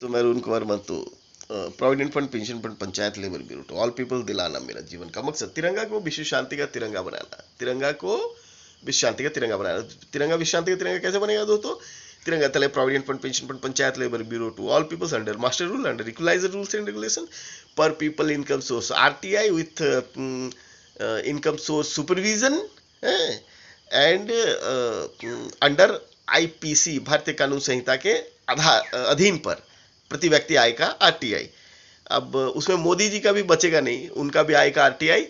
तो मैं Arun Kumar Mahato, provident fund, pension fund, panchayat labour bureau to all people दिलाना मेरा जीवन का मकसद। तिरंगा को विश्व शांति का तिरंगा बनाना। तिरंगा को विश्व शांति का तिरंगा बनाना। तिरंगा विश्व शांति का तिरंगा कैसे बनेगा दोस्तों? तिरंगा तले provident fund, pension fund, panchayat labour bureau to all peoples under master rule, under equaliser rules and regulation, पर people income source RTI with income source supervision and under IPC भारतीय कानून संहिता के अधीन पर प्रति व्यक्ति आय का आरटीआई। अब उसमें मोदी जी का भी बचेगा नहीं, उनका भी आय का आरटीआई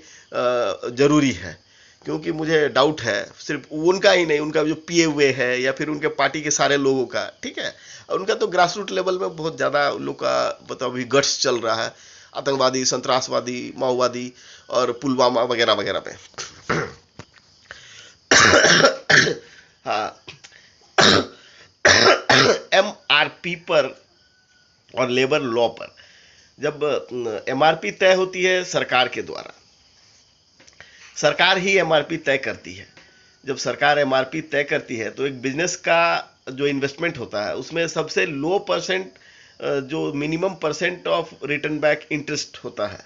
जरूरी है, क्योंकि मुझे डाउट है सिर्फ उनका ही नहीं, उनका जो पीए हुए है या फिर उनके पार्टी के सारे लोगों का, ठीक है। और उनका तो ग्रास रूट लेवल में बहुत ज़्यादा लोग का मतलब अभी गट्स चल रहा है, आतंकवादी, संतरासवादी, माओवादी और पुलवामा वगैरह वगैरह पे। हाँ, एमआरपी पर और लेबर लॉ पर जब एमआरपी तय होती है सरकार के द्वारा, सरकार ही एमआरपी तय करती है। जब सरकार एमआरपी तय करती है तो एक बिजनेस का जो इन्वेस्टमेंट होता है उसमें सबसे लो परसेंट, जो minimum percent of return back interest होता है,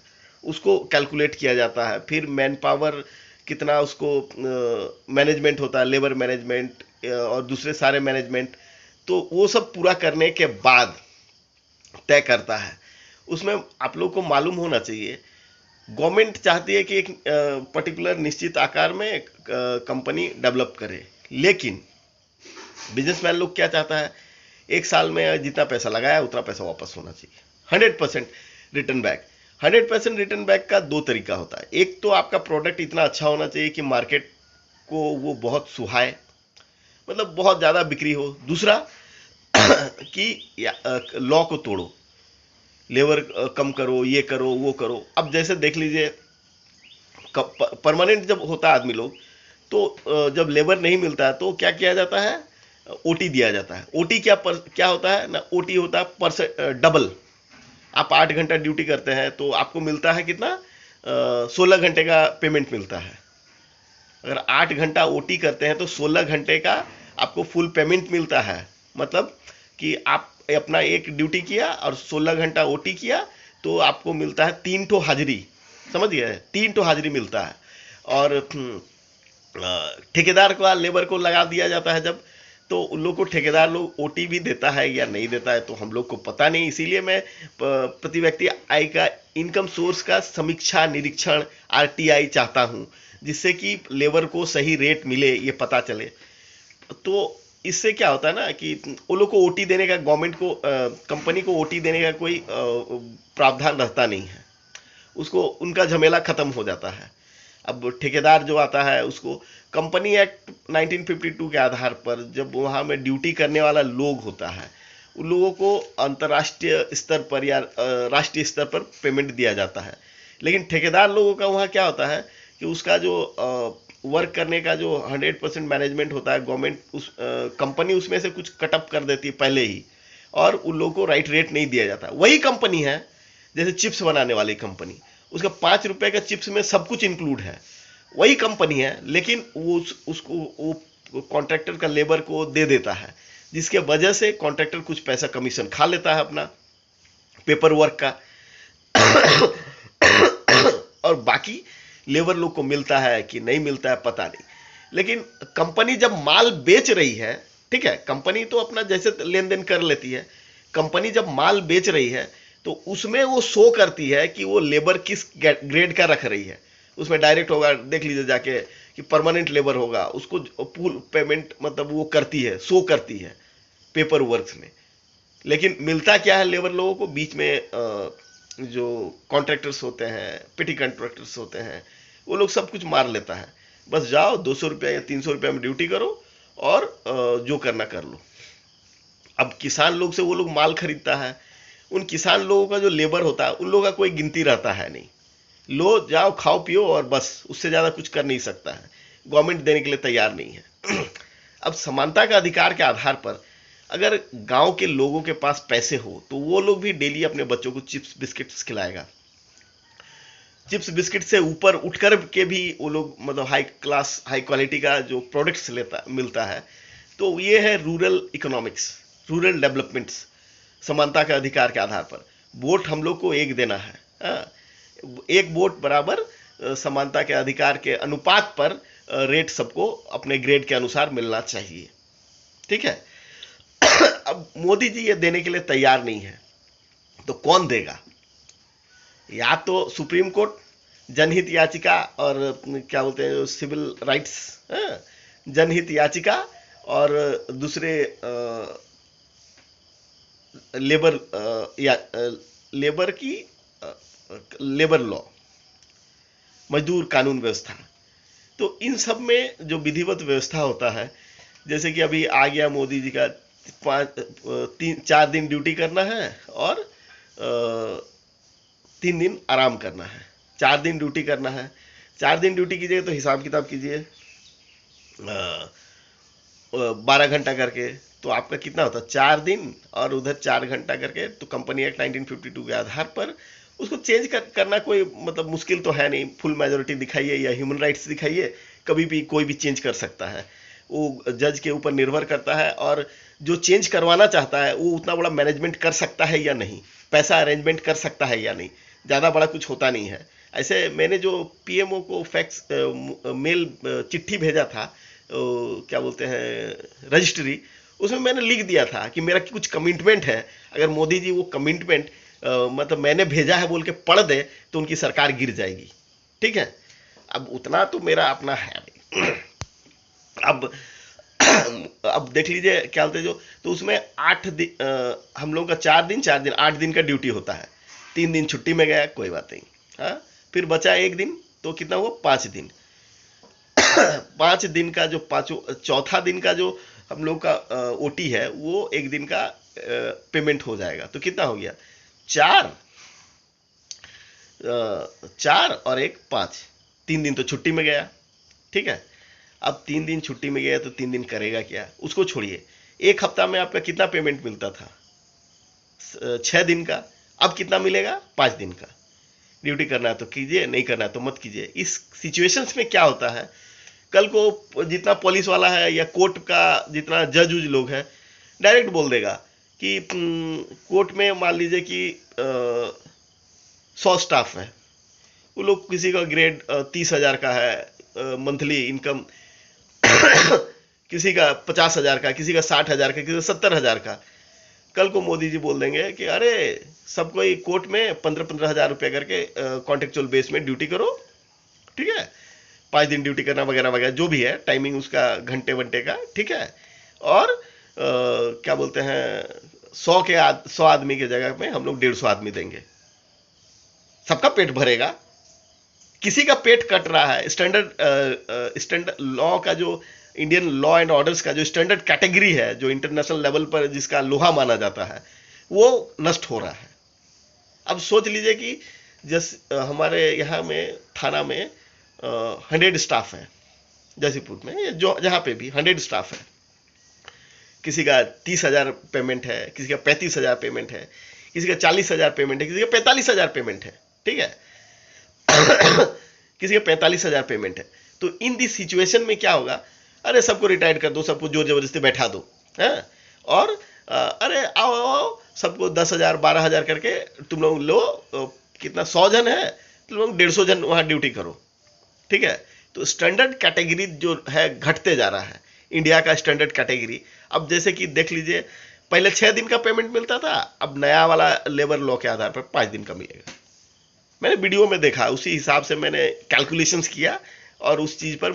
उसको कैलकुलेट किया जाता है। फिर मैन पावर कितना, उसको मैनेजमेंट होता है, लेबर मैनेजमेंट और दूसरे सारे मैनेजमेंट, तो वो सब पूरा करने के बाद तय करता है। उसमें आप लोग को मालूम होना चाहिए, गवर्नमेंट चाहती है कि एक पर्टिकुलर निश्चित आकार में कंपनी डेवलप करे, लेकिन बिजनेसमैन लोग क्या चाहता है, एक साल में जितना पैसा लगाया उतना पैसा वापस होना चाहिए, 100% रिटर्न बैक। 100% रिटर्न बैक का दो तरीका होता है। एक तो आपका प्रोडक्ट इतना अच्छा होना चाहिए कि मार्केट को वो बहुत सुहाए, मतलब बहुत ज़्यादा बिक्री हो। दूसरा कि लॉ को तोड़ो, लेबर कम करो, ये करो, वो करो। अब जैसे देख लीजिए, परमानेंट जब होता है आदमी लोग, तो जब लेबर नहीं मिलता है तो क्या किया जाता है, ओटी दिया जाता है। ओटी क्या होता है ना, ओटी होता है परसेंट डबल। आप 8 घंटा ड्यूटी करते हैं तो आपको मिलता है कितना, 16 घंटे का पेमेंट मिलता है। अगर 8 घंटा ओटी करते हैं तो 16 घंटे का आपको फुल पेमेंट मिलता है। मतलब कि आप अपना एक ड्यूटी किया और 16 घंटा ओटी किया तो आपको मिलता है 3 हाजिरी, समझ गए, 3 हाजिरी मिलता है। और ठेकेदार को, लेबर को लगा दिया जाता है जब, तो उन लोग को ठेकेदार लोग ओटी भी देता है या नहीं देता है तो हम लोग को पता नहीं। इसीलिए मैं प्रति व्यक्ति आय का इनकम सोर्स का समीक्षा निरीक्षण आरटीआई चाहता हूं, जिससे कि लेबर को सही रेट मिले, ये पता चले। तो इससे क्या होता है ना कि वो लोग को ओटी देने का, गवर्नमेंट को, कंपनी को ओटी देने का कोई प्रावधान रहता नहीं है, उसको उनका झमेला खत्म हो जाता है। अब ठेकेदार जो आता है उसको कंपनी एक्ट 1952 के आधार पर जब वहाँ में ड्यूटी करने वाला लोग होता है, उन लोगों को अंतर्राष्ट्रीय स्तर पर या राष्ट्रीय स्तर पर पेमेंट दिया जाता है। लेकिन ठेकेदार लोगों का वहाँ क्या होता है कि उसका जो वर्क करने का जो 100% मैनेजमेंट होता है, गवर्नमेंट उस कंपनी उसमें से कुछ कटअप कर देती है पहले ही, और उन लोगों को राइट रेट नहीं दिया जाता। वही कंपनी है, जैसे चिप्स बनाने वाली कंपनी, उसका 5 रुपए का चिप्स में सब कुछ इंक्लूड है, वही कंपनी है, लेकिन वो उसको वो कॉन्ट्रैक्टर का लेबर को दे देता है, जिसके वजह से कॉन्ट्रैक्टर कुछ पैसा कमीशन खा लेता है अपना पेपर वर्क का। और बाकी लेबर लोग को मिलता है कि नहीं मिलता है पता नहीं। लेकिन कंपनी जब माल बेच रही है, ठीक है, कंपनी तो अपना जैसे लेन देन कर लेती है, कंपनी जब माल बेच रही है तो उसमें वो शो करती है कि वो लेबर किस ग्रेड का रख रही है। उसमें डायरेक्ट होगा, देख लीजिए जाके, कि परमानेंट लेबर होगा, उसको फुल पेमेंट मतलब वो करती है, शो करती है पेपर वर्क्स में। लेकिन मिलता क्या है लेबर लोगों को, बीच में जो कॉन्ट्रैक्टर्स होते हैं, पिटी कॉन्ट्रैक्टर्स होते हैं, वो लोग सब कुछ मार लेता है। बस जाओ 200 रुपया या 300 रुपया में ड्यूटी करो और जो करना कर लो। अब किसान लोग से वो लोग माल खरीदता है, उन किसान लोगों का जो लेबर होता है उन लोगों का कोई गिनती रहता है नहीं। लो जाओ खाओ पियो और बस, उससे ज़्यादा कुछ कर नहीं सकता है, गवर्नमेंट देने के लिए तैयार नहीं है। अब समानता का अधिकार के आधार पर अगर गांव के लोगों के पास पैसे हो तो वो लोग भी डेली अपने बच्चों को चिप्स बिस्किट्स खिलाएगा। चिप्स बिस्किट से ऊपर उठकर के भी वो लोग मतलब हाई क्लास, हाई क्वालिटी का जो प्रोडक्ट्स मिलता है। तो ये है रूरल इकोनॉमिक्स, रूरल डेवलपमेंट्स। समानता के अधिकार के आधार पर। वोट हम लोग को एक देना है, हाँ? एक वोट बराबर समानता के अधिकार के अनुपात पर रेट सबको अपने ग्रेड के अनुसार मिलना चाहिए, ठीक है। अब मोदी जी ये देने के लिए तैयार नहीं है, तो कौन देगा? या तो सुप्रीम कोर्ट, जनहित याचिका और क्या बोलते हैं सिविल राइट्स, जनहित याचिका, और दूसरे लेबर या लेबर की लेबर लॉ, मजदूर कानून व्यवस्था। तो इन सब में जो विधिवत व्यवस्था होता है, जैसे कि अभी आ गया मोदी जी का 4 दिन ड्यूटी करना है और 3 दिन आराम करना है। 4 दिन ड्यूटी करना है, 4 दिन ड्यूटी कीजिए तो हिसाब किताब कीजिए 12 घंटा करके, तो आपका कितना होता है 4 दिन और उधर 4 घंटा करके। तो कंपनी एक्ट 1952 के आधार पर उसको चेंज करना कोई मतलब मुश्किल तो है नहीं। फुल मेजोरिटी दिखाइए या ह्यूमन राइट्स दिखाइए, कभी भी कोई भी चेंज कर सकता है। वो जज के ऊपर निर्भर करता है, और जो चेंज करवाना चाहता है वो उतना बड़ा मैनेजमेंट कर सकता है या नहीं, पैसा अरेंजमेंट कर सकता है या नहीं, ज़्यादा बड़ा कुछ होता नहीं है। ऐसे मैंने जो पीएमओ को फैक्स मेल चिट्ठी भेजा था, क्या बोलते हैं रजिस्ट्री, उसमें मैंने लिख दिया था कि मेरा कुछ कमिटमेंट है। अगर मोदी जी वो कमिटमेंट मतलब मैंने भेजा है बोल के पढ़ दे तो उनकी सरकार गिर जाएगी, ठीक है। अब उतना तो मेरा अपना है नहीं। अब देख लीजिए क्या बोलते जो, तो उसमें 8 दिन हम लोगों का 4 दिन 8 दिन का ड्यूटी होता है। 3 दिन छुट्टी में गया, कोई बात नहीं, हाँ। फिर बचा 1 दिन, तो कितना हुआ 5 दिन। 5 दिन का जो चौथा दिन का जो हम लोग का ओटी है वो 1 दिन का पेमेंट हो जाएगा। तो कितना हो गया 4 और 1 5, 3 दिन तो छुट्टी में गया, ठीक है। अब 3 दिन छुट्टी में गया तो 3 दिन करेगा क्या, उसको छोड़िए। 1 हफ्ता में आपका कितना पेमेंट मिलता था 6 दिन का, अब कितना मिलेगा 5 दिन का। ड्यूटी करना है तो कीजिए, नहीं करना है तो मत कीजिए। इस सिचुएशंस में क्या होता है, कल को जितना पुलिस वाला है या कोर्ट का जितना जज उज लोग हैं, डायरेक्ट बोल देगा कि कोर्ट में मान लीजिए कि 100 स्टाफ है, वो लोग किसी का ग्रेड 30,000 का है मंथली इनकम, किसी का 50,000 का, किसी का 60,000 का, किसी का 70,000 का। कल को मोदी जी बोल देंगे कि अरे सब कोई कोर्ट में 15-15 हजार रुपये करके कॉन्ट्रेक्चुअल बेस में ड्यूटी करो, ठीक है। 5 दिन ड्यूटी करना वगैरह वगैरह जो भी है, टाइमिंग उसका घंटे वंटे का, ठीक है। और क्या बोलते हैं 100 आदमी के जगह में हम लोग 150 आदमी देंगे, सबका पेट भरेगा। किसी का पेट कट रहा है, स्टैंडर्ड लॉ का जो इंडियन लॉ एंड ऑर्डर्स का जो स्टैंडर्ड कैटेगरी है, जो इंटरनेशनल लेवल पर जिसका लोहा माना जाता है, वो नष्ट हो रहा है। अब सोच लीजिए कि जैसे हमारे यहाँ में थाना में 100 स्टाफ है, जैसीपुर में जो जहाँ पे भी 100 स्टाफ है, किसी का 30,000 पेमेंट है, किसी का 35,000 पेमेंट है, किसी का 40,000 पेमेंट है, किसी का 45,000 पेमेंट है, ठीक है। किसी का 45,000 पेमेंट है। तो इन दिस सिचुएशन में क्या होगा, अरे सबको रिटायर्ड कर दो, सबको जोर जबरदस्ती बैठा दो, है। और अरे आओ आओ सबको 10,000 12,000 करके तुम लोग लो, कितना 100 जन है, तुम लोग 150 जन वहां ड्यूटी करो, ठीक है। तो स्टैंडर्ड कैटेगरी जो है घटते जा रहा है, इंडिया का स्टैंडर्ड कैटेगरी। अब जैसे कि देख लीजिए, पहले 6 दिन का पेमेंट मिलता था, अब नया वाला लेबर लॉ के आधार पर 5 दिन का मिलेगा। मैंने वीडियो में देखा, उसी हिसाब से मैंने कैलकुलेशंस किया, और उस चीज़ पर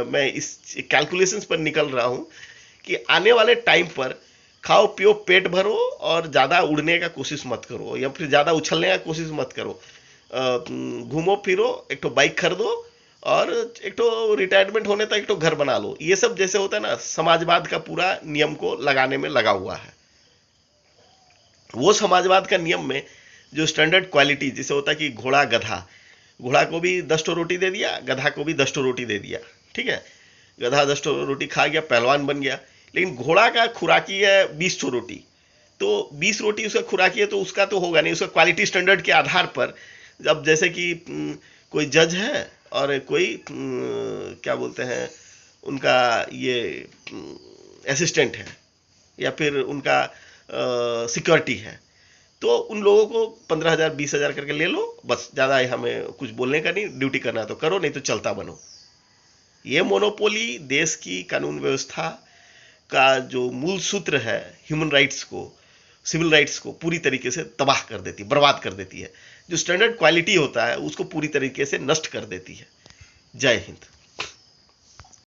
मैं इस कैलकुलेशंस पर निकल रहा हूँ कि आने वाले टाइम पर खाओ पियो पेट भरो और ज़्यादा उड़ने का कोशिश मत करो, या फिर ज़्यादा उछलने का कोशिश मत करो। घूमो फिरो, एक तो बाइक खरीदो, और एक तो रिटायरमेंट होने तक एक तो घर बना लो। ये सब जैसे होता है ना, समाजवाद का पूरा नियम को लगाने में लगा हुआ है। वो समाजवाद का नियम में जो स्टैंडर्ड क्वालिटी, जैसे होता है कि घोड़ा गधा, घोड़ा को भी 10 टो रोटी दे दिया, गधा को भी 10 टो रोटी दे दिया, ठीक है। गधा 10 टो रोटी खा गया, पहलवान बन गया। लेकिन घोड़ा का खुराकी है 20 टो रोटी, तो 20 रोटी उसका खुराकी है, तो उसका तो होगा नहीं। उसका क्वालिटी स्टैंडर्ड के आधार पर, अब जैसे कि कोई जज है और कोई क्या बोलते हैं उनका ये असिस्टेंट है, या फिर उनका सिक्योरिटी है, तो उन लोगों को 15,000 20,000 करके ले लो, बस ज़्यादा हमें कुछ बोलने का नहीं, ड्यूटी करना है तो करो, नहीं तो चलता बनो। ये मोनोपोली देश की कानून व्यवस्था का जो मूल सूत्र है, ह्यूमन राइट्स को, सिविल राइट्स को पूरी तरीके से तबाह कर देती है, बर्बाद कर देती है। जो स्टैंडर्ड क्वालिटी होता है उसको पूरी तरीके से नष्ट कर देती है। जय हिंद।